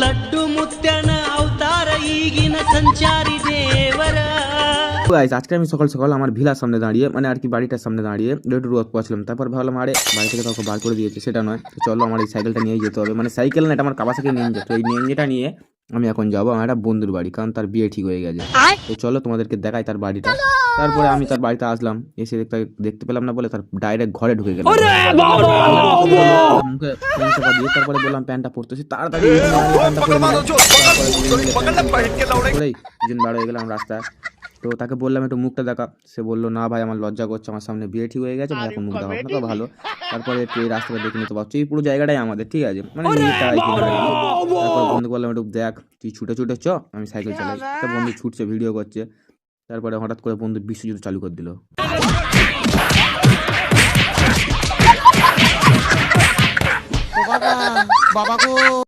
ಲಡ್ಡು ಮುತ್ಯನ ಅವತಾರ ಈಗಿನ ಸಂಚಾರಿ ದೇವರ। গাইস আজকে আমি সকাল সকাল আমার ভিলার সামনে দাঁড়িয়ে মানে আর কি বাড়িটার সামনে দাঁড়িয়ে একটু রোদ পাচ্ছিলাম। তারপর ভাবলাম আরে বাড়ি থেকে কাউকে বার করে দিয়েছে সেটা নয়, তো চলো আমার এই সাইকেলটা নিয়েই যেতে হবে। মানে সাইকেল না, এটা আমার কাওয়াসাকি নিনজা। তো এই নিনজাটা নিয়ে আমি এখন যাবো আমার একটা বন্ধুর বাড়ি, কারণ তার বিয়ে ঠিক হয়ে গেছে। তো চলো তোমাদেরকে দেখাই তার বাড়িটা। তারপরে আমি তার বাড়িতে আসলাম, এসে দেখতে পেলাম না বলে তার ডাইরেক্ট ঘরে ঢুকে গেলাম। মুখে প্যান্ট চাপা দিয়ে তারপরে বললাম প্যান্টটা পরতেছি, তাড়াতাড়ি প্যান্টটা পরে নিলাম। তারপরেই দুজন বার হয়ে গেলাম রাস্তায়। তো তাকে বললাম একটু মুখটা দেখা, সে বললো না ভাই আমার লজ্জা করছে, আমার সামনে বিয়ে ঠিক হয়ে গেছে, ভাই এখন মুখ দেখাবো না। তো ভালো, তারপরে একটু এই রাস্তাটা দেখে নিতে পারছো, এই পুরো জায়গাটাই আমাদের, ঠিক আছে মানে তারপর বন্ধু বললাম একটু দেখ তুই ছুটে ছুটে চ, আমি সাইকেল চালাই। তো বন্ধু ছুটছে, ভিডিও করছে। তারপরে হঠাৎ করে বন্ধু বিশ্বযুদ্ধ চালু করে দিল। বাবা গো